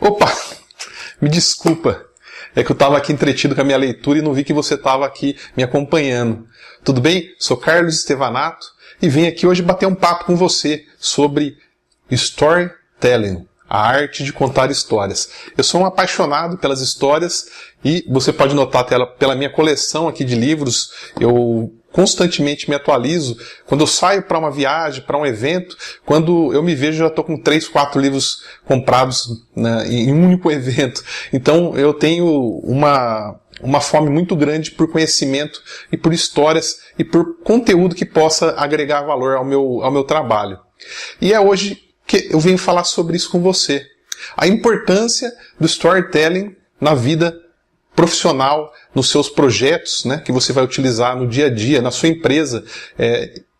Opa, me desculpa. É que eu estava aqui entretido com a minha leitura e não vi que você estava aqui me acompanhando. Tudo bem? Sou Carlos Estevanato e vim aqui hoje bater um papo com você sobre storytelling, a arte de contar histórias. Eu sou um apaixonado pelas histórias e você pode notar pela minha coleção aqui de livros, eu constantemente me atualizo. Quando eu saio para uma viagem, para um evento, quando eu me vejo, já estou com 3, 4 livros comprados em um único evento. Então eu tenho uma fome muito grande por conhecimento e por histórias e por conteúdo que possa agregar valor ao meu trabalho. E é hoje que eu venho falar sobre isso com você. A importância do storytelling na vida profissional, nos seus projetos, né, que você vai utilizar no dia a dia, na sua empresa,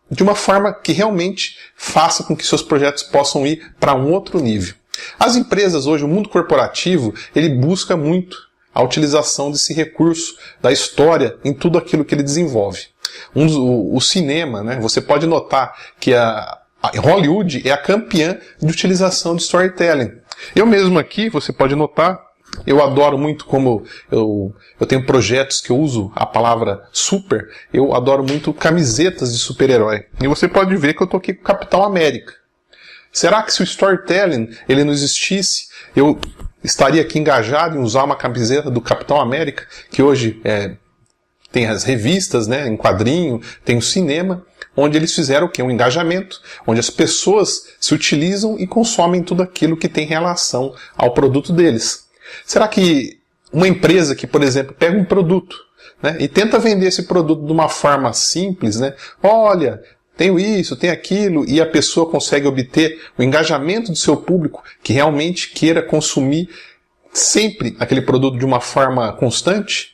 de uma forma que realmente faça com que seus projetos possam ir para um outro nível. As empresas hoje, o mundo corporativo, ele busca muito a utilização desse recurso da história em tudo aquilo que ele desenvolve. O cinema, né, você pode notar que a Hollywood é a campeã de utilização de storytelling. Eu mesmo aqui, você pode notar, eu adoro muito como eu tenho projetos que eu uso a palavra super, eu adoro muito camisetas de super-herói. E você pode ver que eu estou aqui com o Capitão América. Será que se o storytelling ele não existisse, eu estaria aqui engajado em usar uma camiseta do Capitão América, que hoje tem as revistas, né, em quadrinho, tem o cinema, onde eles fizeram o quê? Um engajamento, onde as pessoas se utilizam e consomem tudo aquilo que tem relação ao produto deles. Será que uma empresa que, por exemplo, pega um produto, né, e tenta vender esse produto de uma forma simples, né, olha, tenho isso, tenho aquilo, e a pessoa consegue obter o engajamento do seu público que realmente queira consumir sempre aquele produto de uma forma constante?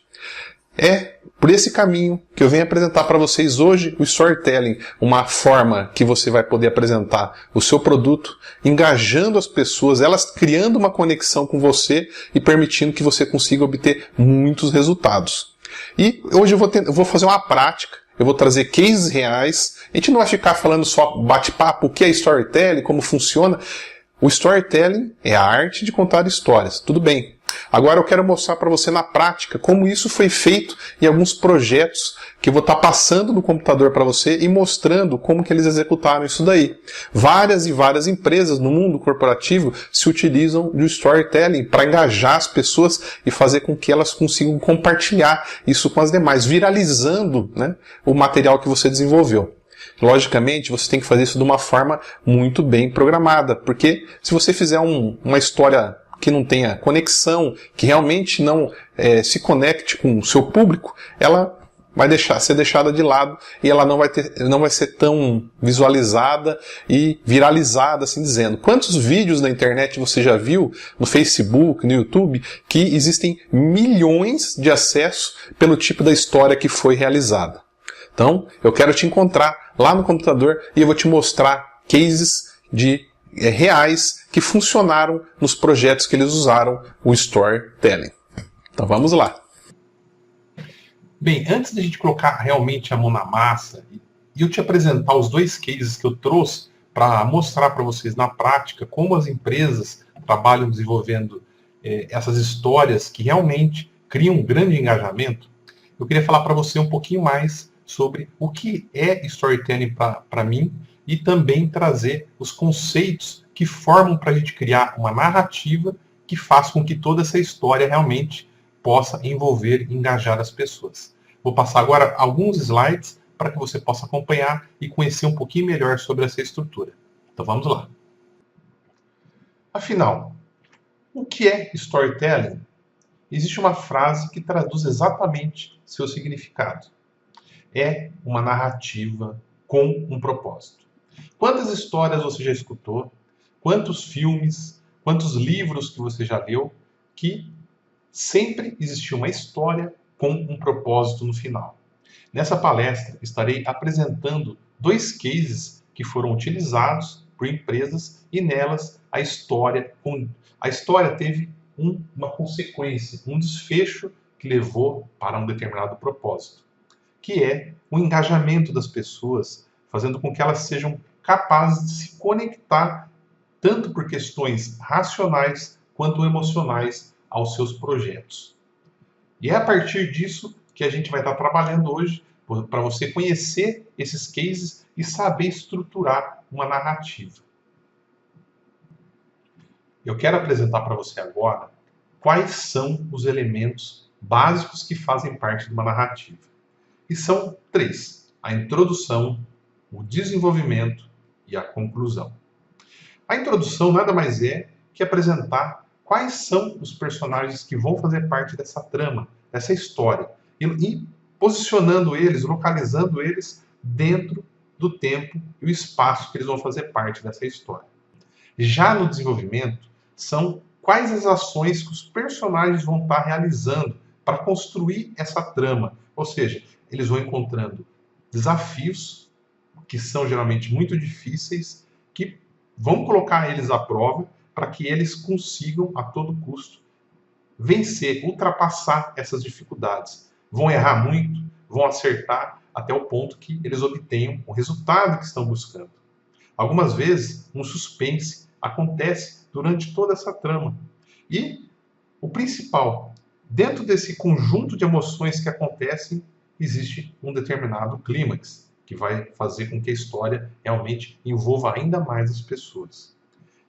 É por esse caminho que eu venho apresentar para vocês hoje o storytelling, uma forma que você vai poder apresentar o seu produto, engajando as pessoas, elas criando uma conexão com você e permitindo que você consiga obter muitos resultados. E hoje eu vou fazer uma prática, eu vou trazer cases reais, a gente não vai ficar falando só bate-papo, o que é storytelling, como funciona. O storytelling é a arte de contar histórias, tudo bem. Agora eu quero mostrar para você na prática como isso foi feito em alguns projetos que eu vou estar passando no computador para você e mostrando como que eles executaram isso daí. Várias e várias empresas no mundo corporativo se utilizam do storytelling para engajar as pessoas e fazer com que elas consigam compartilhar isso com as demais, viralizando, né, o material que você desenvolveu. Logicamente, você tem que fazer isso de uma forma muito bem programada, porque se você fizer uma história que não tenha conexão, que realmente não se conecte com o seu público, ela vai ser deixada de lado e ela não vai ser tão visualizada e viralizada, assim dizendo. Quantos vídeos na internet você já viu, no Facebook, no YouTube, que existem milhões de acessos pelo tipo da história que foi realizada? Então, eu quero te encontrar lá no computador e eu vou te mostrar cases reais que funcionaram nos projetos que eles usaram o storytelling. Então vamos lá. Bem, antes de a gente colocar realmente a mão na massa e eu te apresentar os dois cases que eu trouxe para mostrar para vocês na prática como as empresas trabalham desenvolvendo essas histórias que realmente criam um grande engajamento, eu queria falar para você um pouquinho mais sobre o que é storytelling para mim e também trazer os conceitos que formam para a gente criar uma narrativa que faça com que toda essa história realmente possa envolver e engajar as pessoas. Vou passar agora alguns slides para que você possa acompanhar e conhecer um pouquinho melhor sobre essa estrutura. Então vamos lá. Afinal, o que é storytelling? Existe uma frase que traduz exatamente seu significado. É uma narrativa com um propósito. Quantas histórias você já escutou? Quantos filmes? Quantos livros que você já leu? Que sempre existiu uma história com um propósito no final. Nessa palestra, estarei apresentando dois cases que foram utilizados por empresas e nelas a história teve uma consequência, um desfecho que levou para um determinado propósito, que é o engajamento das pessoas, fazendo com que elas sejam capazes de se conectar tanto por questões racionais quanto emocionais aos seus projetos. E é a partir disso que a gente vai estar trabalhando hoje, para você conhecer esses cases e saber estruturar uma narrativa. Eu quero apresentar para você agora quais são os elementos básicos que fazem parte de uma narrativa. E são 3: a introdução, o desenvolvimento e a conclusão. A introdução nada mais é que apresentar quais são os personagens que vão fazer parte dessa trama, dessa história, e posicionando eles, localizando eles dentro do tempo e o espaço que eles vão fazer parte dessa história. Já no desenvolvimento, são quais as ações que os personagens vão estar realizando para construir essa trama. Ou seja, eles vão encontrando desafios que são geralmente muito difíceis, que vão colocar eles à prova para que eles consigam, a todo custo, vencer, ultrapassar essas dificuldades. Vão errar muito, vão acertar até o ponto que eles obtenham o resultado que estão buscando. Algumas vezes, um suspense acontece durante toda essa trama. E o principal, dentro desse conjunto de emoções que acontecem, existe um determinado clímax, que vai fazer com que a história realmente envolva ainda mais as pessoas.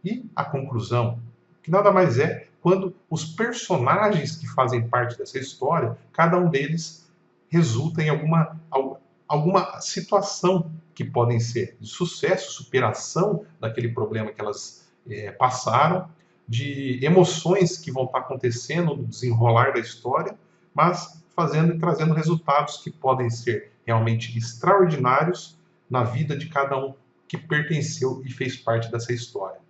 E a conclusão, que nada mais é quando os personagens que fazem parte dessa história, cada um deles resulta em alguma situação que podem ser de sucesso, superação daquele problema que elas passaram, de emoções que vão estar acontecendo no desenrolar da história, mas fazendo e trazendo resultados que podem ser realmente extraordinários na vida de cada um que pertenceu e fez parte dessa história.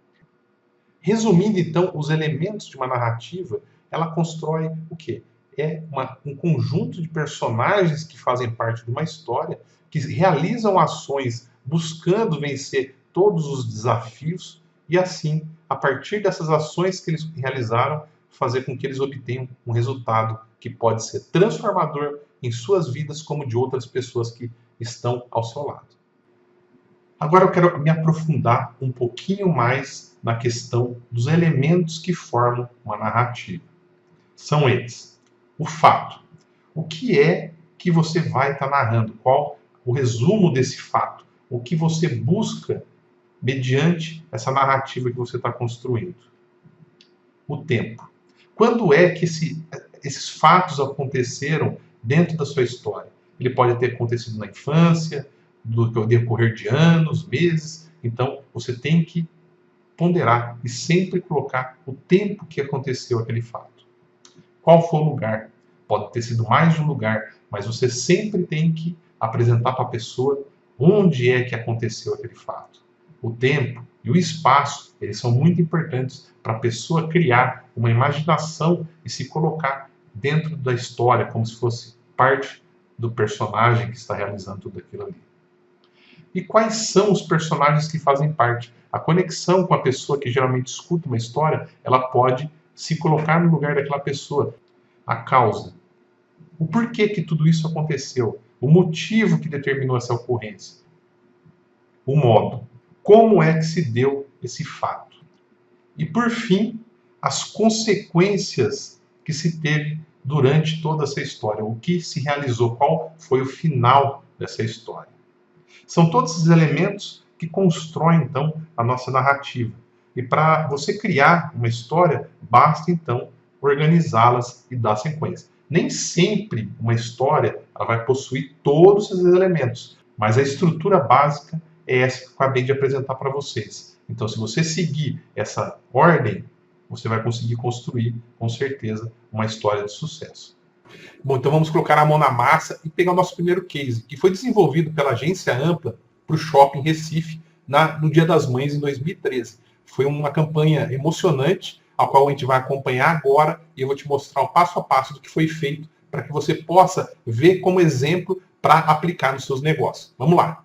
Resumindo, então, os elementos de uma narrativa, ela constrói o quê? É um conjunto de personagens que fazem parte de uma história, que realizam ações buscando vencer todos os desafios e, assim, a partir dessas ações que eles realizaram, fazer com que eles obtenham um resultado que pode ser transformador em suas vidas como de outras pessoas que estão ao seu lado. Agora eu quero me aprofundar um pouquinho mais na questão dos elementos que formam uma narrativa. São eles: o fato. O que é que você vai estar narrando? Qual o resumo desse fato? O que você busca mediante essa narrativa que você está construindo? O tempo. Quando é que esses fatos aconteceram dentro da sua história? Ele pode ter acontecido na infância, no decorrer de anos, meses. Então, você tem que ponderar e sempre colocar o tempo que aconteceu aquele fato. Qual foi o lugar? Pode ter sido mais de um lugar, mas você sempre tem que apresentar para a pessoa onde é que aconteceu aquele fato. O tempo e o espaço, eles são muito importantes para a pessoa criar uma imaginação e se colocar dentro da história, como se fosse parte do personagem que está realizando tudo aquilo ali. E quais são os personagens que fazem parte? A conexão com a pessoa que geralmente escuta uma história, ela pode se colocar no lugar daquela pessoa. A causa. O porquê que tudo isso aconteceu. O motivo que determinou essa ocorrência. O modo. Como é que se deu esse fato? E, por fim, as consequências que se teve durante toda essa história. O que se realizou, qual foi o final dessa história. São todos esses elementos que constroem, então, a nossa narrativa. E para você criar uma história, basta, então, organizá-las e dar sequência. Nem sempre uma história ela vai possuir todos esses elementos, mas a estrutura básica é essa que eu acabei de apresentar para vocês. Então, se você seguir essa ordem, você vai conseguir construir, com certeza, uma história de sucesso. Bom, então vamos colocar a mão na massa e pegar o nosso primeiro case, que foi desenvolvido pela Agência Ampla para o Shopping Recife no Dia das Mães, em 2013. Foi uma campanha emocionante, a qual a gente vai acompanhar agora, e eu vou te mostrar o passo a passo do que foi feito para que você possa ver como exemplo para aplicar nos seus negócios. Vamos lá!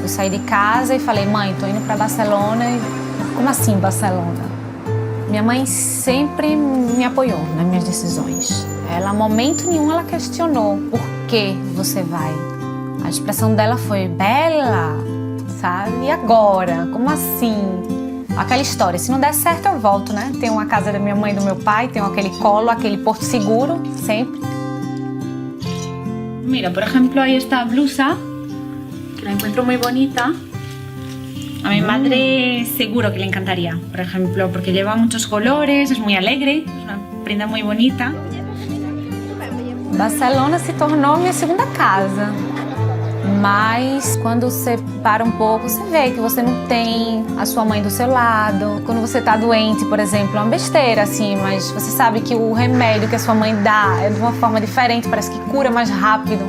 Eu saí de casa e falei, mãe, tô indo para Barcelona. Como assim Barcelona? Minha mãe sempre me apoiou nas minhas decisões. Ela, em momento nenhum, ela questionou por que você vai. A expressão dela foi: Bela, sabe? E agora? Como assim? Aquela história, se não der certo eu volto, né? Tenho uma casa da minha mãe e do meu pai, tenho aquele colo, aquele porto seguro, sempre. Mira, por ejemplo, hay esta blusa, que la encuentro muy bonita. A mi madre seguro que le encantaría, por ejemplo, porque lleva muchos colores, es muy alegre, es una prenda muy bonita. Barcelona se tornou minha segunda casa. Mas quando você para um pouco, você vê que você não tem a sua mãe do seu lado. Quando você tá doente, por exemplo, é uma besteira assim, mas você sabe que o remédio que a sua mãe dá é de uma forma diferente, parece que cura mais rápido.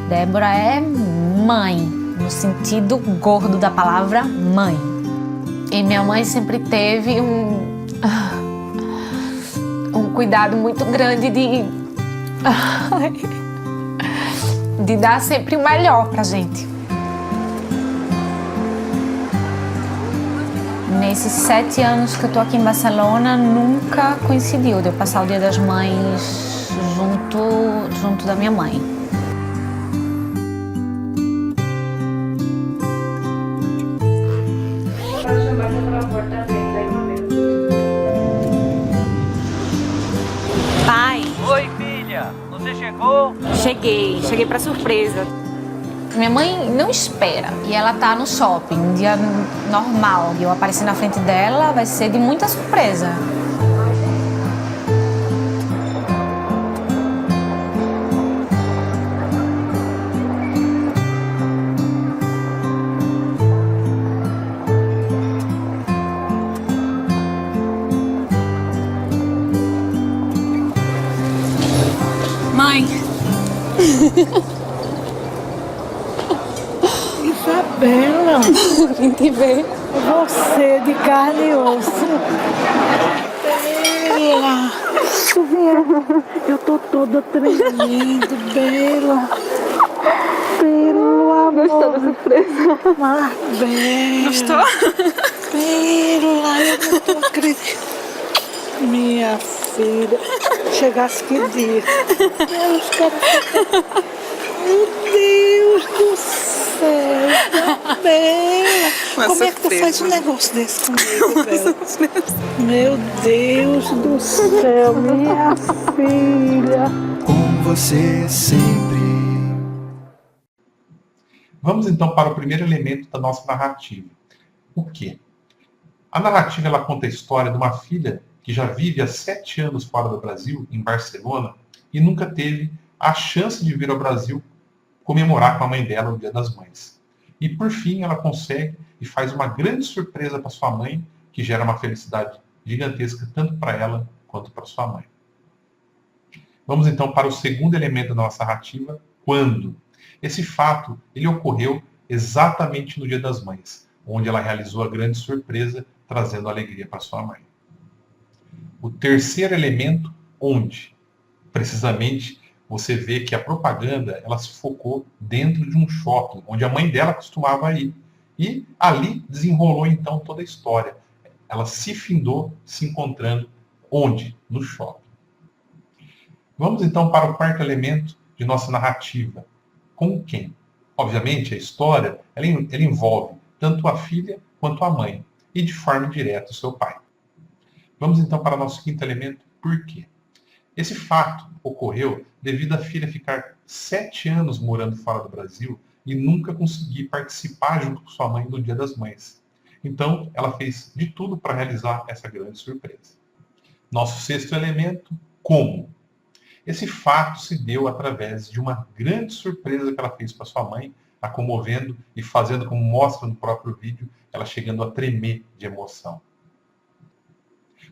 Débora é mãe, no sentido gordo da palavra mãe. E minha mãe sempre teve um cuidado muito grande de dar sempre o melhor pra gente. Nesses 7 anos que eu tô aqui em Barcelona, nunca coincidiu de eu passar o Dia das Mães junto da minha mãe. Pai. Oi, filha. Você chegou? Cheguei pra surpresa. Minha mãe não espera e ela tá no shopping, um dia normal. E eu aparecer na frente dela vai ser de muita surpresa. Mãe, Isabela, Vim te ver. você de carne e osso. Bela, eu tô toda tremendo, Bela. Pelo amor. Gostou da surpresa? Mas, Bela. ¿gustó? Bela, eu não tô acreditando. Minha filha, chegasse que dia. Ai, os caras... Meu Deus do céu, Bela. Como é que tu faz um negócio desse comigo, Bela? Meu Deus do céu, minha filha. Com você sempre. Vamos então para o primeiro elemento da nossa narrativa. O quê? A narrativa ela conta a história de uma filha que já vive há 7 anos fora do Brasil, em Barcelona, e nunca teve a chance de vir ao Brasil comemorar com a mãe dela o Dia das Mães. E por fim ela consegue e faz uma grande surpresa para sua mãe, que gera uma felicidade gigantesca tanto para ela quanto para sua mãe. Vamos então para o segundo elemento da nossa narrativa, quando. Esse fato ele ocorreu exatamente no Dia das Mães, onde ela realizou a grande surpresa, trazendo alegria para sua mãe. O terceiro elemento, onde. Precisamente, você vê que a propaganda ela se focou dentro de um shopping, onde a mãe dela costumava ir. E ali desenrolou então toda a história. Ela se findou se encontrando onde? No shopping. Vamos então para o quarto elemento de nossa narrativa. Com quem? Obviamente, a história ela envolve tanto a filha quanto a mãe, e de forma direta o seu pai. Vamos então para o nosso quinto elemento, por quê? Esse fato ocorreu devido à filha ficar 7 anos morando fora do Brasil e nunca conseguir participar junto com sua mãe do Dia das Mães. Então, ela fez de tudo para realizar essa grande surpresa. Nosso sexto elemento, como? Esse fato se deu através de uma grande surpresa que ela fez para sua mãe, a comovendo e fazendo, como mostra no próprio vídeo, ela chegando a tremer de emoção.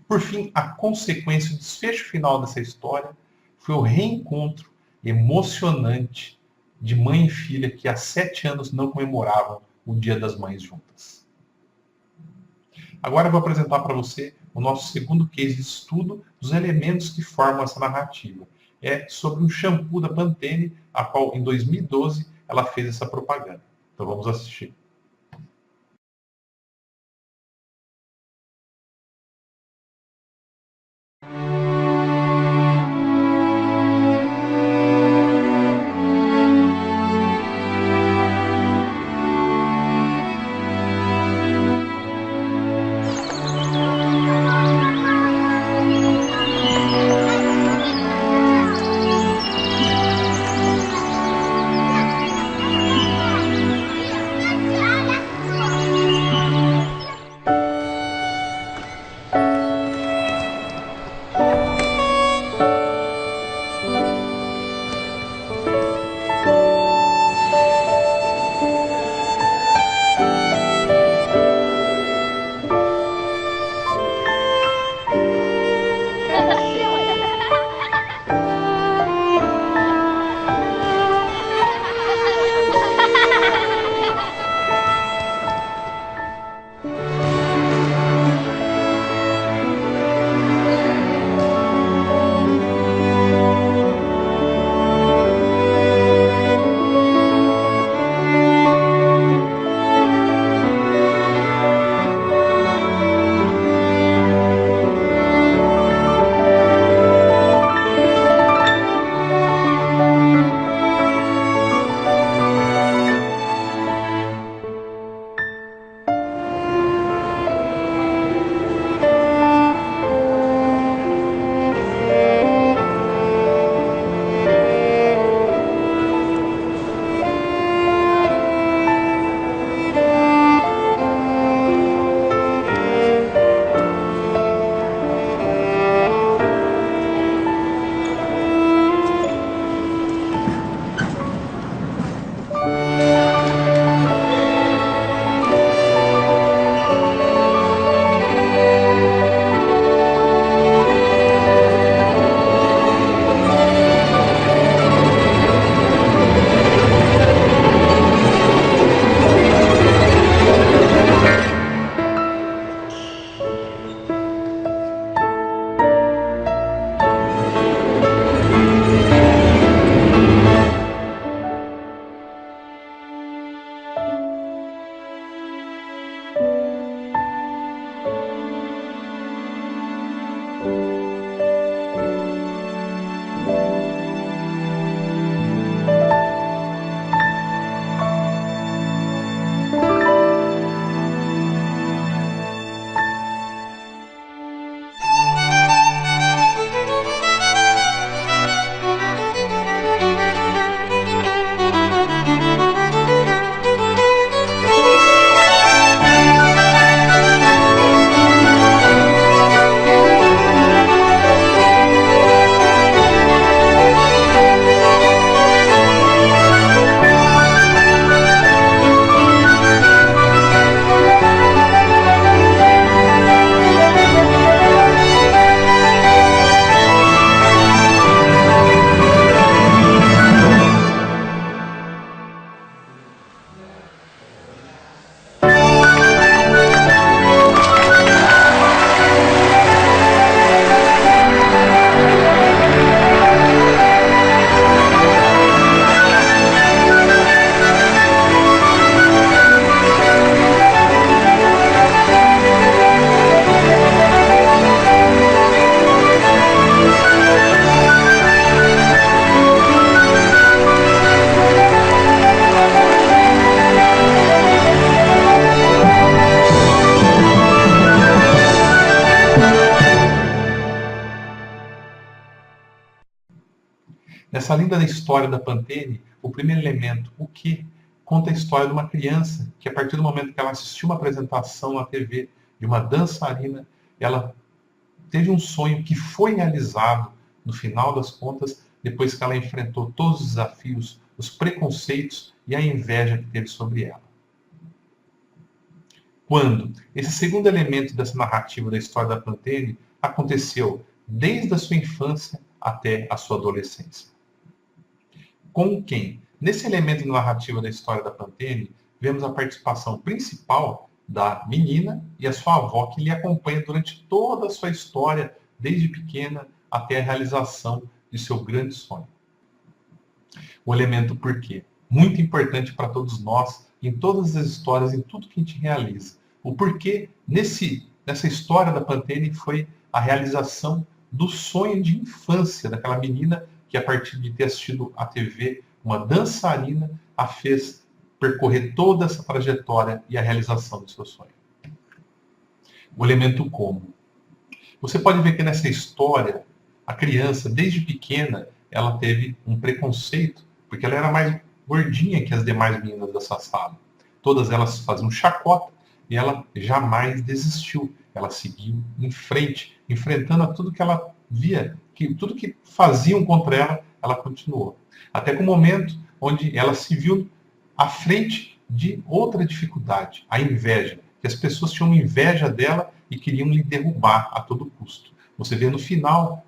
Por fim, a consequência, o desfecho final dessa história foi o reencontro emocionante de mãe e filha que há 7 anos não comemoravam o Dia das Mães juntas. Agora eu vou apresentar para você o nosso segundo case de estudo dos elementos que formam essa narrativa. É sobre um shampoo da Pantene, a qual em 2012 ela fez essa propaganda. Então vamos assistir. Nessa linda história da Pantene, o primeiro elemento, o que, conta a história de uma criança que, a partir do momento que ela assistiu uma apresentação na TV de uma dançarina, ela teve um sonho que foi realizado no final das contas, depois que ela enfrentou todos os desafios, os preconceitos e a inveja que teve sobre ela. Quando esse segundo elemento dessa narrativa da história da Pantene aconteceu desde a sua infância até a sua adolescência. Com quem? Nesse elemento da narrativa da história da Pantene, vemos a participação principal da menina e a sua avó, que lhe acompanha durante toda a sua história, desde pequena até a realização de seu grande sonho. O elemento porquê, muito importante para todos nós, em todas as histórias, em tudo que a gente realiza. O porquê, nessa história da Pantene, foi a realização do sonho de infância daquela menina que, a partir de ter assistido à TV, uma dançarina a fez percorrer toda essa trajetória e a realização do seu sonho. O elemento como. Você pode ver que nessa história, a criança, desde pequena, ela teve um preconceito, porque ela era mais gordinha que as demais meninas dessa sala. Todas elas faziam chacota e ela jamais desistiu. Ela seguiu em frente, enfrentando a tudo que ela via, que tudo que faziam contra ela, ela continuou. Até que o momento onde ela se viu à frente de outra dificuldade, a inveja, que as pessoas tinham inveja dela e queriam lhe derrubar a todo custo. Você vê no final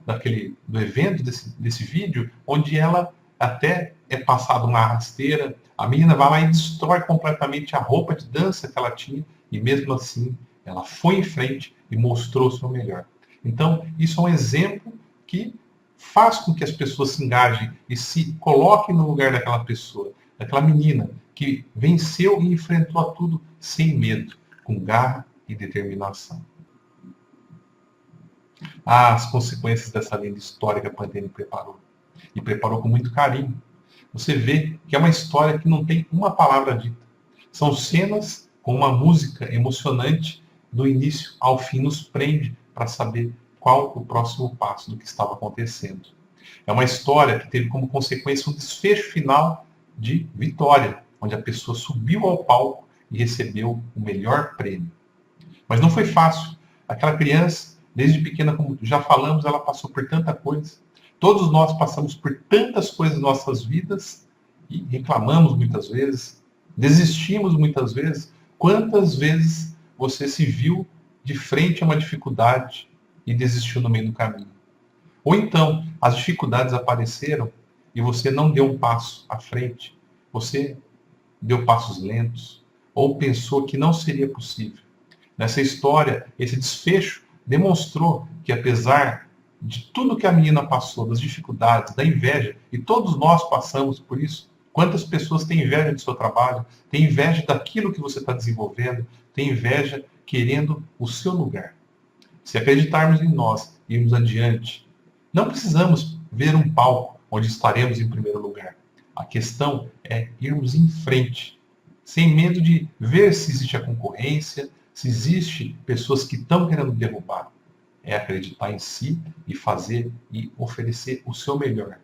do evento, desse vídeo, onde ela até é passada uma rasteira, a menina vai lá e destrói completamente a roupa de dança que ela tinha, e mesmo assim, ela foi em frente e mostrou o seu melhor. Então, isso é um exemplo que faz com que as pessoas se engajem e se coloquem no lugar daquela pessoa, daquela menina que venceu e enfrentou a tudo sem medo, com garra e determinação. As consequências dessa linda história que a Pantene preparou. E preparou com muito carinho. Você vê que é uma história que não tem uma palavra dita. São cenas com uma música emocionante, do início ao fim nos prende para saber qual o próximo passo do que estava acontecendo. É uma história que teve como consequência um desfecho final de vitória, onde a pessoa subiu ao palco e recebeu o melhor prêmio. Mas não foi fácil. Aquela criança, desde pequena, como já falamos, ela passou por tanta coisa. Todos nós passamos por tantas coisas em nossas vidas e reclamamos muitas vezes, desistimos muitas vezes. Quantas vezes você se viu de frente a uma dificuldade e desistiu no meio do caminho? Ou então, as dificuldades apareceram e você não deu um passo à frente, você deu passos lentos, ou pensou que não seria possível. Nessa história, esse desfecho demonstrou que, apesar de tudo que a menina passou, das dificuldades, da inveja, e todos nós passamos por isso. Quantas pessoas têm inveja do seu trabalho, têm inveja daquilo que você está desenvolvendo, têm inveja querendo o seu lugar. Se acreditarmos em nós e irmos adiante, não precisamos ver um palco onde estaremos em primeiro lugar. A questão é irmos em frente, sem medo de ver se existe a concorrência, se existe pessoas que estão querendo derrubar. É acreditar em si e fazer e oferecer o seu melhor.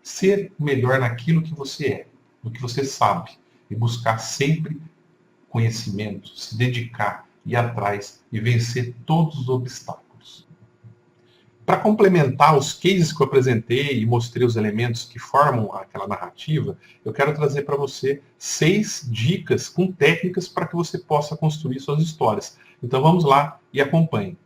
Ser o melhor naquilo que você é, no que você sabe. E buscar sempre conhecimento, se dedicar, ir atrás e vencer todos os obstáculos. Para complementar os cases que eu apresentei e mostrei os elementos que formam aquela narrativa, eu quero trazer para você 6 dicas com técnicas para que você possa construir suas histórias. Então vamos lá e acompanhe.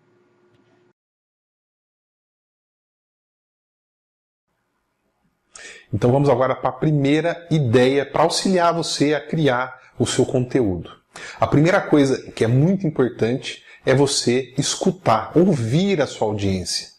Então vamos agora para a primeira ideia para auxiliar você a criar o seu conteúdo. A primeira coisa que é muito importante é você escutar, ouvir a sua audiência.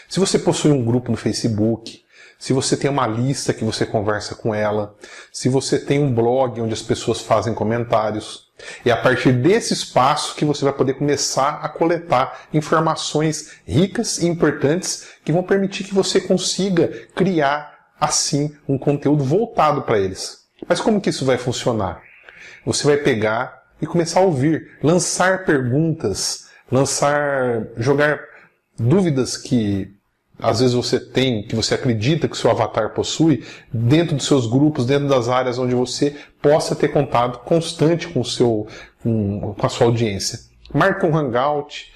Se você possui um grupo no Facebook, se você tem uma lista que você conversa com ela, se você tem um blog onde as pessoas fazem comentários, é a partir desse espaço que você vai poder começar a coletar informações ricas e importantes que vão permitir que você consiga criar assim um conteúdo voltado para eles. Mas como que isso vai funcionar? Você vai pegar e começar a ouvir, lançar perguntas, jogar dúvidas que às vezes você tem, que você acredita que o seu avatar possui, dentro dos seus grupos, dentro das áreas onde você possa ter contato constante com a sua audiência. Marque um hangout,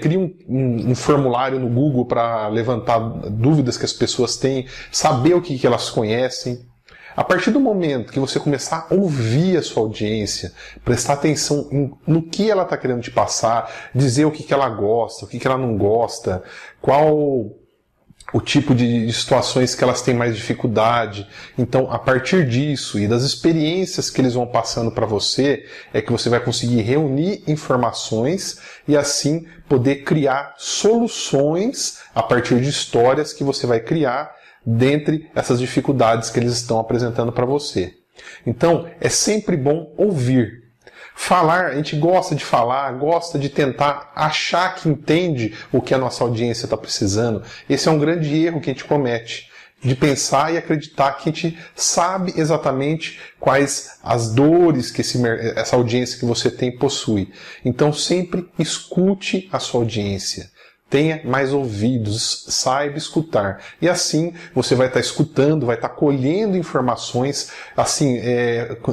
crie um formulário no Google para levantar dúvidas que as pessoas têm, saber o que elas conhecem. A partir do momento que você começar a ouvir a sua audiência, prestar atenção no que ela está querendo te passar, dizer o que ela gosta, o que ela não gosta, qual o tipo de situações que elas têm mais dificuldade. Então, a partir disso e das experiências que eles vão passando para você, é que você vai conseguir reunir informações e assim poder criar soluções a partir de histórias que você vai criar dentre essas dificuldades que eles estão apresentando para você. Então, é sempre bom ouvir. Falar, a gente gosta de falar, gosta de tentar achar que entende o que a nossa audiência está precisando. Esse é um grande erro que a gente comete, de pensar e acreditar que a gente sabe exatamente quais as dores que essa audiência que você tem possui. Então, sempre escute a sua audiência. Tenha mais ouvidos, saiba escutar. E assim você vai estar escutando, vai estar colhendo informações, assim,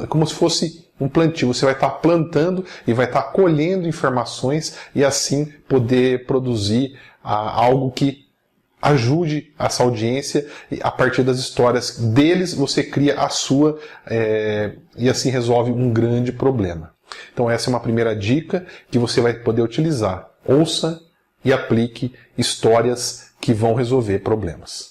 como se fosse um plantio. Você vai estar plantando e vai estar colhendo informações e assim poder produzir algo que ajude essa audiência. E a partir das histórias deles você cria a sua e assim resolve um grande problema. Então essa é uma primeira dica que você vai poder utilizar. Ouça e aplique histórias que vão resolver problemas.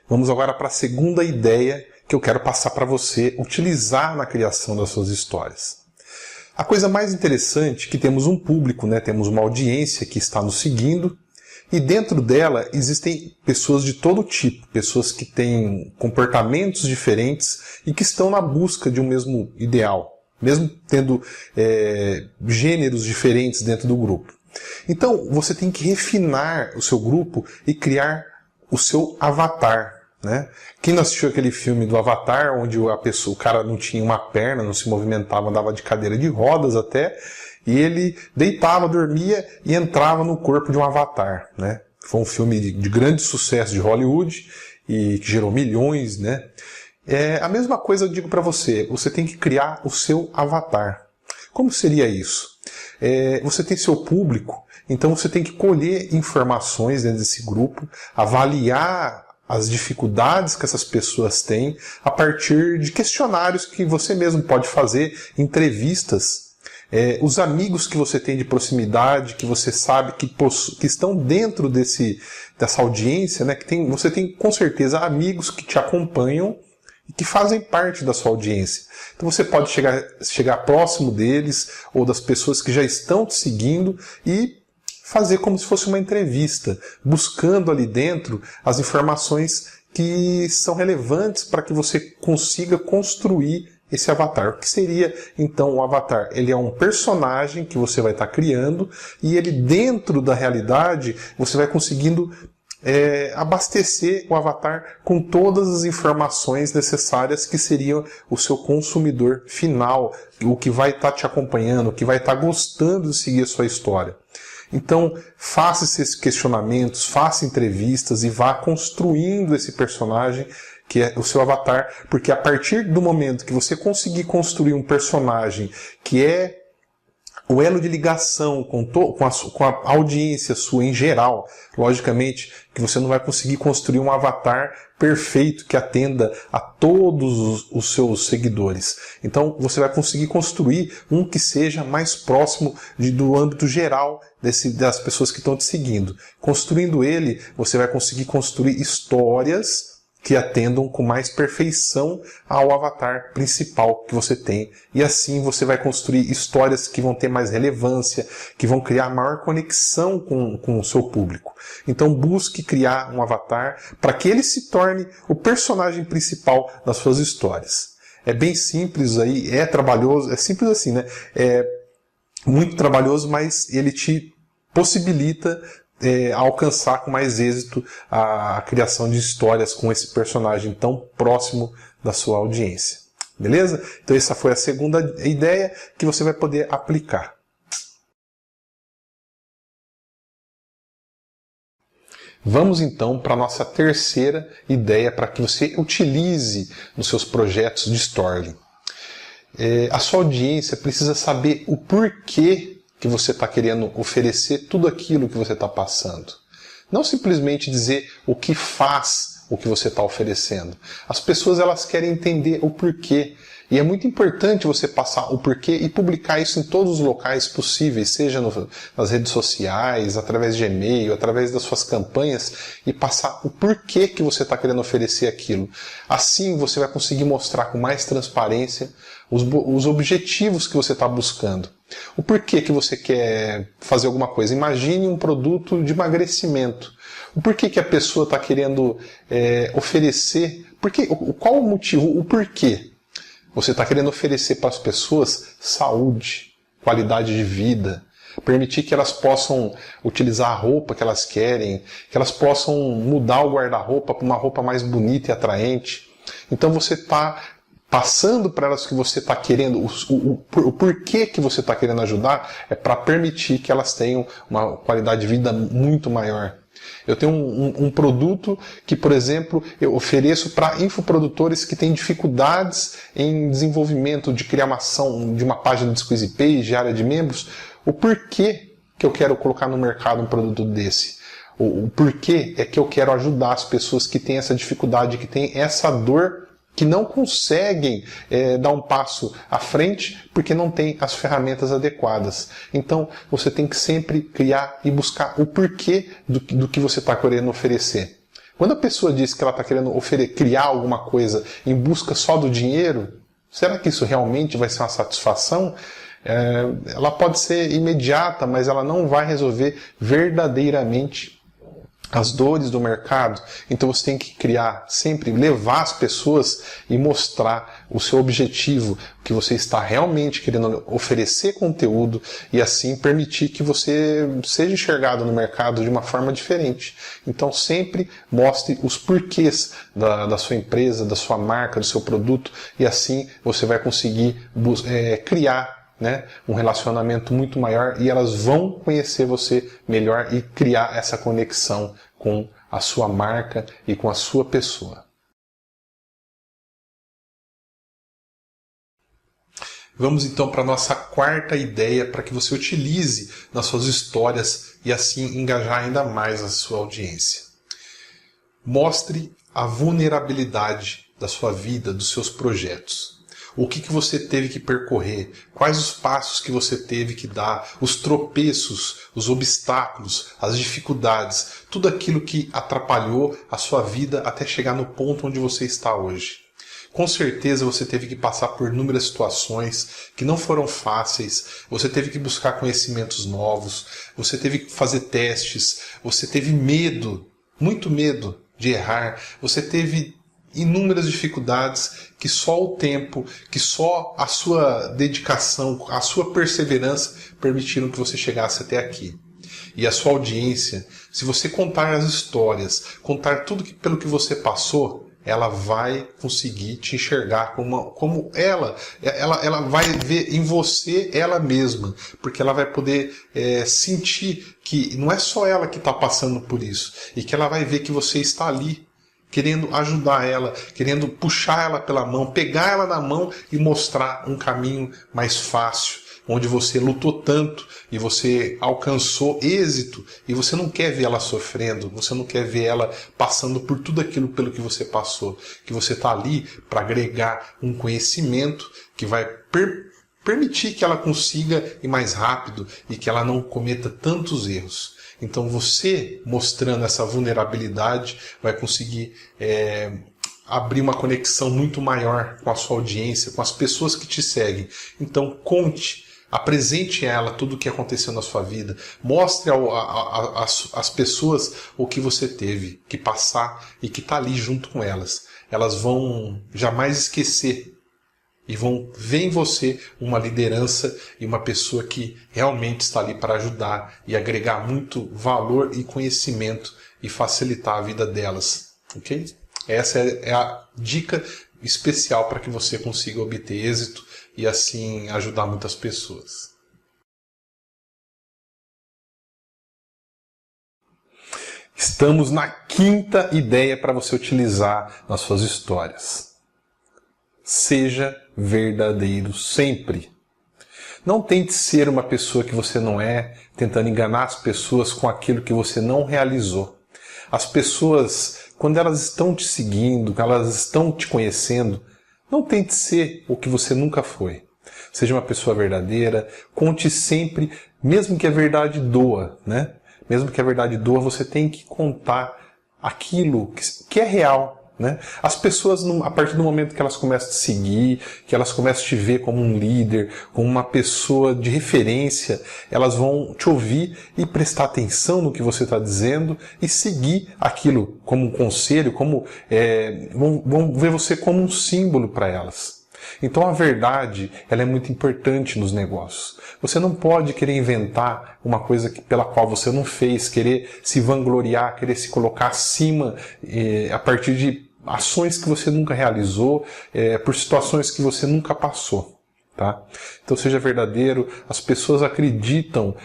Vamos agora para a segunda ideia que eu quero passar para você utilizar na criação das suas histórias. A coisa mais interessante é que temos um público, né? Temos uma audiência que está nos seguindo e dentro dela existem pessoas de todo tipo, pessoas que têm comportamentos diferentes e que estão na busca de um mesmo ideal, mesmo tendo gêneros diferentes dentro do grupo. Então, você tem que refinar o seu grupo e criar o seu avatar, né? Quem não assistiu aquele filme do Avatar, onde o cara não tinha uma perna, não se movimentava, andava de cadeira de rodas até, e ele deitava, dormia e entrava no corpo de um avatar, né? Foi um filme de grande sucesso de Hollywood e que gerou milhões, né? A mesma coisa eu digo para você, você tem que criar o seu avatar. Como seria isso? Você tem seu público, então você tem que colher informações dentro desse grupo, avaliar as dificuldades que essas pessoas têm a partir de questionários que você mesmo pode fazer, entrevistas, os amigos que você tem de proximidade, que você sabe que estão dentro dessa audiência, né? Você tem com certeza amigos que te acompanham e que fazem parte da sua audiência. Então você pode chegar próximo deles ou das pessoas que já estão te seguindo e fazer como se fosse uma entrevista, buscando ali dentro as informações que são relevantes para que você consiga construir esse avatar. O que seria então o avatar? Ele é um personagem que você vai estar criando e ele dentro da realidade você vai conseguindo abastecer o avatar com todas as informações necessárias que seriam o seu consumidor final, o que vai estar te acompanhando, o que vai estar gostando de seguir a sua história. Então, faça esses questionamentos, faça entrevistas e vá construindo esse personagem que é o seu avatar, porque a partir do momento que você conseguir construir um personagem que é o elo de ligação com a audiência sua em geral, logicamente que você não vai conseguir construir um avatar perfeito que atenda a todos os seus seguidores. Então você vai conseguir construir um que seja mais próximo do âmbito geral das pessoas que estão te seguindo. Construindo ele, você vai conseguir construir histórias que atendam com mais perfeição ao avatar principal que você tem. E assim você vai construir histórias que vão ter mais relevância, que vão criar maior conexão com o seu público. Então busque criar um avatar para que ele se torne o personagem principal das suas histórias. É bem simples aí, é trabalhoso, é simples assim, né? É muito trabalhoso, mas ele te possibilita alcançar com mais êxito a criação de histórias com esse personagem tão próximo da sua audiência. Beleza? Então essa foi a segunda ideia que você vai poder aplicar. Vamos então para a nossa terceira ideia para que você utilize nos seus projetos de storytelling. A sua audiência precisa saber o porquê que você está querendo oferecer tudo aquilo que você está passando. Não simplesmente dizer o que faz o que você está oferecendo. As pessoas elas querem entender o porquê. E é muito importante você passar o porquê e publicar isso em todos os locais possíveis, seja nas redes sociais, através de e-mail, através das suas campanhas, e passar o porquê que você está querendo oferecer aquilo. Assim você vai conseguir mostrar com mais transparência os objetivos que você está buscando. O porquê que você quer fazer alguma coisa. Imagine um produto de emagrecimento. O porquê que a pessoa está querendo oferecer. Qual o motivo? O porquê? Você está querendo oferecer para as pessoas saúde, qualidade de vida, permitir que elas possam utilizar a roupa que elas querem, que elas possam mudar o guarda-roupa para uma roupa mais bonita e atraente. Então você está passando para elas que você está querendo, o porquê que você está querendo ajudar é para permitir que elas tenham uma qualidade de vida muito maior. Eu tenho um produto que, por exemplo, eu ofereço para infoprodutores que têm dificuldades em desenvolvimento de criação de uma página de Squeeze Page, área de membros. O porquê que eu quero colocar no mercado um produto desse? O porquê é que eu quero ajudar as pessoas que têm essa dificuldade, que têm essa dor, que não conseguem dar um passo à frente porque não tem as ferramentas adequadas. Então, você tem que sempre criar e buscar o porquê do que você está querendo oferecer. Quando a pessoa diz que ela está querendo criar alguma coisa em busca só do dinheiro, será que isso realmente vai ser uma satisfação? Ela pode ser imediata, mas ela não vai resolver verdadeiramente as dores do mercado. Então você tem que criar, sempre levar as pessoas e mostrar o seu objetivo, que você está realmente querendo oferecer conteúdo e assim permitir que você seja enxergado no mercado de uma forma diferente. Então sempre mostre os porquês da sua empresa, da sua marca, do seu produto e assim você vai conseguir criar um relacionamento muito maior e elas vão conhecer você melhor e criar essa conexão com a sua marca e com a sua pessoa. Vamos então para a nossa quarta ideia para que você utilize nas suas histórias e assim engajar ainda mais a sua audiência. Mostre a vulnerabilidade da sua vida, dos seus projetos. O que você teve que percorrer, quais os passos que você teve que dar, os tropeços, os obstáculos, as dificuldades, tudo aquilo que atrapalhou a sua vida até chegar no ponto onde você está hoje. Com certeza você teve que passar por inúmeras situações que não foram fáceis, você teve que buscar conhecimentos novos, você teve que fazer testes, você teve medo, muito medo de errar, você teve inúmeras dificuldades que só o tempo, que só a sua dedicação, a sua perseverança permitiram que você chegasse até aqui. E a sua audiência, se você contar as histórias, contar tudo pelo que você passou, ela vai conseguir te enxergar como ela vai ver em você ela mesma, porque ela vai poder sentir que não é só ela que está passando por isso, e que ela vai ver que você está ali, querendo ajudar ela, querendo puxar ela pela mão, pegar ela na mão e mostrar um caminho mais fácil, onde você lutou tanto e você alcançou êxito e você não quer ver ela sofrendo, você não quer ver ela passando por tudo aquilo pelo que você passou, que você está ali para agregar um conhecimento que vai permitir que ela consiga ir mais rápido e que ela não cometa tantos erros. Então você, mostrando essa vulnerabilidade, vai conseguir abrir uma conexão muito maior com a sua audiência, com as pessoas que te seguem. Então conte, apresente a ela tudo o que aconteceu na sua vida, mostre às pessoas o que você teve que passar e que está ali junto com elas. Elas vão jamais esquecer e vão ver em você uma liderança e uma pessoa que realmente está ali para ajudar e agregar muito valor e conhecimento e facilitar a vida delas. Ok? Essa é a dica especial para que você consiga obter êxito e assim ajudar muitas pessoas. Estamos na quinta ideia para você utilizar nas suas histórias. Seja verdadeiro sempre. Não tente ser uma pessoa que você não é, tentando enganar as pessoas com aquilo que você não realizou. As pessoas, quando elas estão te seguindo, quando elas estão te conhecendo, não tente ser o que você nunca foi. Seja uma pessoa verdadeira, conte sempre, mesmo que a verdade doa, né? Mesmo que a verdade doa, você tem que contar aquilo que é real, né? As pessoas, a partir do momento que elas começam a te seguir, que elas começam a te ver como um líder, como uma pessoa de referência, elas vão te ouvir e prestar atenção no que você está dizendo e seguir aquilo como um conselho, vão ver você como um símbolo para elas. Então a verdade, ela é muito importante nos negócios. Você não pode querer inventar uma coisa pela qual você não fez, querer se vangloriar, querer se colocar acima a partir de ações que você nunca realizou, por situações que você nunca passou. Tá? Então seja verdadeiro, as pessoas acreditam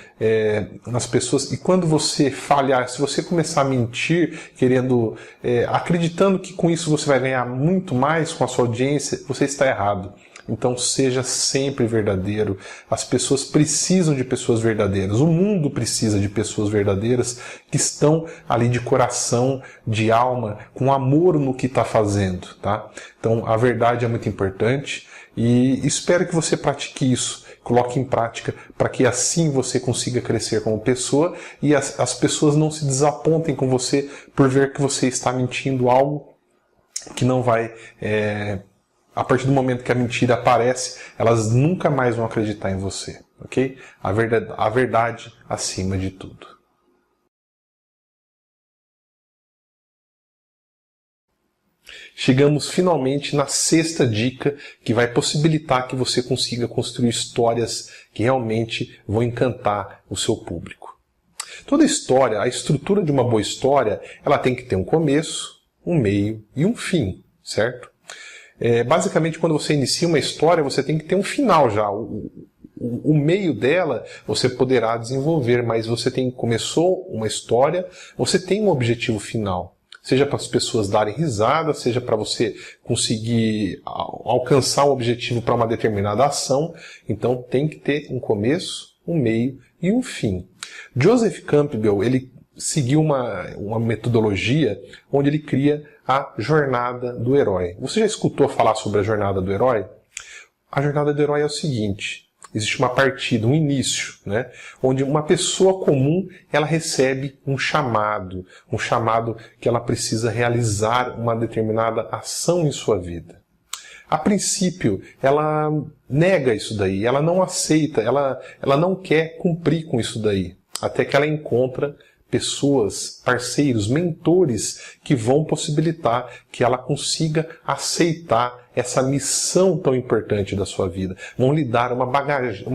nas pessoas, e quando você falhar, se você começar a mentir, acreditando que com isso você vai ganhar muito mais com a sua audiência, você está errado. Então seja sempre verdadeiro. As pessoas precisam de pessoas verdadeiras. O mundo precisa de pessoas verdadeiras que estão ali de coração, de alma, com amor no que está fazendo. Tá? Então a verdade é muito importante e espero que você pratique isso. Coloque em prática para que assim você consiga crescer como pessoa e as pessoas não se desapontem com você por ver que você está mentindo algo que não vai... A partir do momento que a mentira aparece, elas nunca mais vão acreditar em você, ok? A verdade acima de tudo. Chegamos finalmente na sexta dica que vai possibilitar que você consiga construir histórias que realmente vão encantar o seu público. Toda história, a estrutura de uma boa história, ela tem que ter um começo, um meio e um fim, certo? Basicamente, quando você inicia uma história, você tem que ter um final já. O meio dela você poderá desenvolver, mas começou uma história, você tem um objetivo final. Seja para as pessoas darem risada, seja para você conseguir alcançar um objetivo para uma determinada ação. Então tem que ter um começo, um meio e um fim. Joseph Campbell, ele seguiu uma metodologia onde ele cria a jornada do herói. Você já escutou falar sobre a jornada do herói? A jornada do herói é o seguinte: existe uma partida, um início, né? Onde uma pessoa comum ela recebe um chamado que ela precisa realizar uma determinada ação em sua vida. A princípio, ela nega isso daí, ela não aceita, ela não quer cumprir com isso daí, até que ela encontra pessoas, parceiros, mentores que vão possibilitar que ela consiga aceitar essa missão tão importante da sua vida. Vão lhe dar uma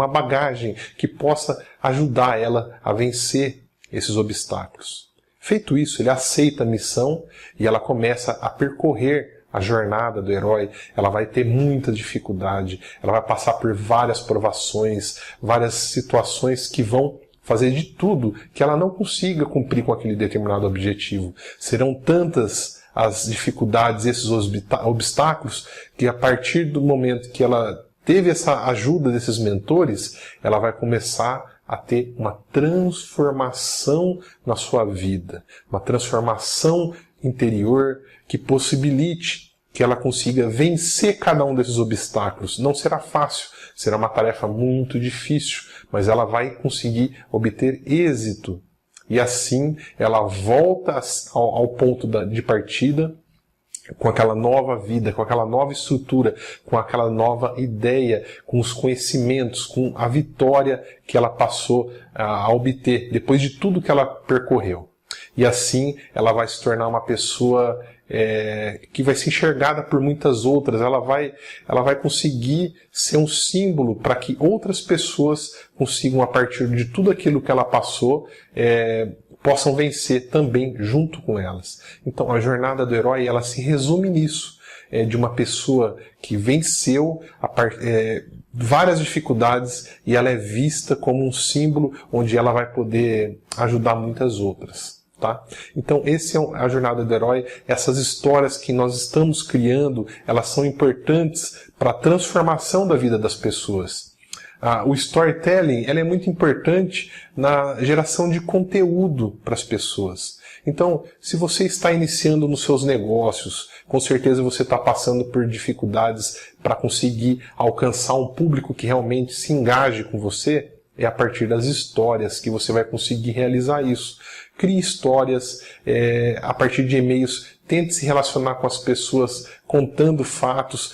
bagagem que possa ajudar ela a vencer esses obstáculos. Feito isso, ele aceita a missão e ela começa a percorrer a jornada do herói. Ela vai ter muita dificuldade, ela vai passar por várias provações, várias situações que vão fazer de tudo que ela não consiga cumprir com aquele determinado objetivo. Serão tantas as dificuldades, esses obstáculos, que a partir do momento que ela teve essa ajuda desses mentores, ela vai começar a ter uma transformação na sua vida, uma transformação interior que possibilite que ela consiga vencer cada um desses obstáculos. Não será fácil, será uma tarefa muito difícil, mas ela vai conseguir obter êxito. E assim ela volta ao ponto de partida com aquela nova vida, com aquela nova estrutura, com aquela nova ideia, com os conhecimentos, com a vitória que ela passou a obter depois de tudo que ela percorreu. E assim ela vai se tornar uma pessoa que vai ser enxergada por muitas outras. Ela vai conseguir ser um símbolo para que outras pessoas consigam, a partir de tudo aquilo que ela passou, possam vencer também junto com elas. Então a jornada do herói, ela se resume nisso, de uma pessoa que venceu várias dificuldades e ela é vista como um símbolo onde ela vai poder ajudar muitas outras. Tá? Então, esse é a jornada do herói. Essas histórias que nós estamos criando, elas são importantes para a transformação da vida das pessoas. O storytelling, ela é muito importante na geração de conteúdo para as pessoas. Então, se você está iniciando nos seus negócios, com certeza você está passando por dificuldades para conseguir alcançar um público que realmente se engaje com você, é a partir das histórias que você vai conseguir realizar isso. Crie histórias a partir de e-mails, tente se relacionar com as pessoas, contando fatos,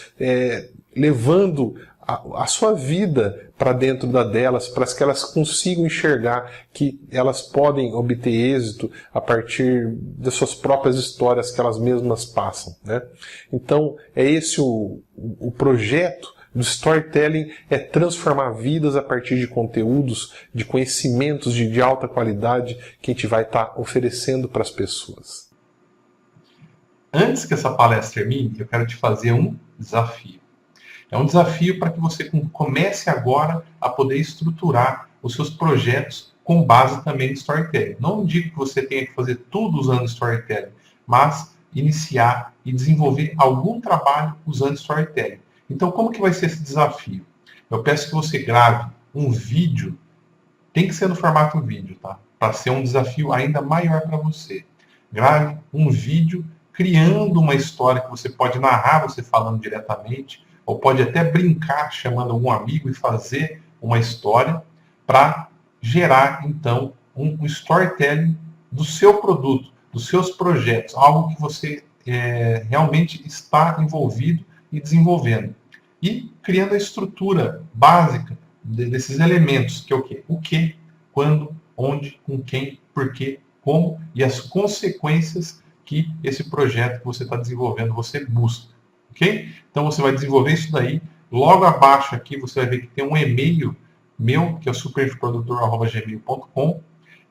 levando a sua vida para dentro delas, para que elas consigam enxergar que elas podem obter êxito a partir das suas próprias histórias que elas mesmas passam, né? Então, é esse o projeto do storytelling, é transformar vidas a partir de conteúdos, de conhecimentos de alta qualidade que a gente vai estar oferecendo para as pessoas. Antes que essa palestra termine, eu quero te fazer um desafio. É um desafio para que você comece agora a poder estruturar os seus projetos com base também em storytelling. Não digo que você tenha que fazer tudo usando storytelling, mas iniciar e desenvolver algum trabalho usando storytelling. Então, como que vai ser esse desafio? Eu peço que você grave um vídeo, tem que ser no formato vídeo, tá? Para ser um desafio ainda maior para você. Grave um vídeo criando uma história que você pode narrar, você falando diretamente, ou pode até brincar chamando algum amigo e fazer uma história para gerar, então, um storytelling do seu produto, dos seus projetos, algo que você realmente está envolvido e desenvolvendo. E criando a estrutura básica desses elementos, que é o quê? O que, quando, onde, com quem, por quê, como e as consequências que esse projeto que você está desenvolvendo, você busca. Ok? Então você vai desenvolver isso daí. Logo abaixo aqui você vai ver que tem um e-mail meu, que é o superinfoprodutor@gmail.com,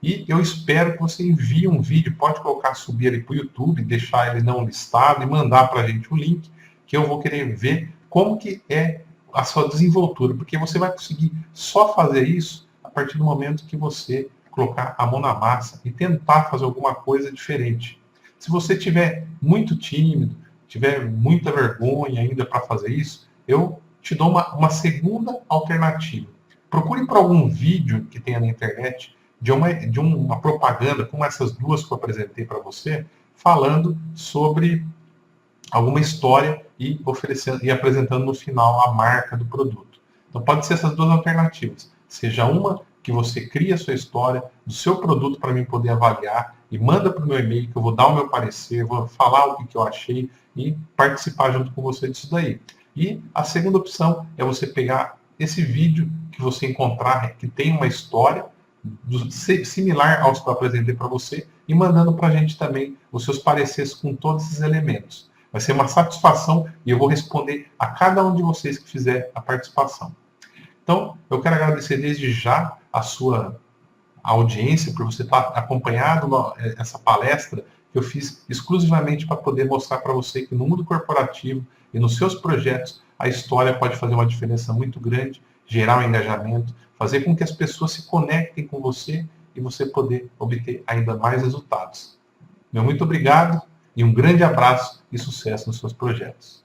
e eu espero que você envie um vídeo, pode colocar, subir ele para o YouTube, deixar ele não listado e mandar para a gente o link, que eu vou querer ver como que é a sua desenvoltura, porque você vai conseguir só fazer isso a partir do momento que você colocar a mão na massa e tentar fazer alguma coisa diferente. Se você tiver muito tímido, tiver muita vergonha ainda para fazer isso, eu te dou uma segunda alternativa. Procure por algum vídeo que tenha na internet de uma propaganda, como essas duas que eu apresentei para você, falando sobre alguma história e oferecendo e apresentando no final a marca do produto. Então pode ser essas duas alternativas. Seja uma que você cria a sua história do seu produto para mim poder avaliar e manda para o meu e-mail que eu vou dar o meu parecer, vou falar o que eu achei e participar junto com você disso daí. E a segunda opção é você pegar esse vídeo que você encontrar que tem uma história similar aos que eu apresentei para você e mandando para a gente também os seus pareceres com todos esses elementos. Vai ser uma satisfação e eu vou responder a cada um de vocês que fizer a participação. Então, eu quero agradecer desde já a sua audiência por você estar acompanhando essa palestra que eu fiz exclusivamente para poder mostrar para você que no mundo corporativo e nos seus projetos a história pode fazer uma diferença muito grande, gerar um engajamento, fazer com que as pessoas se conectem com você e você poder obter ainda mais resultados. Meu muito obrigado e um grande abraço e sucesso nos seus projetos.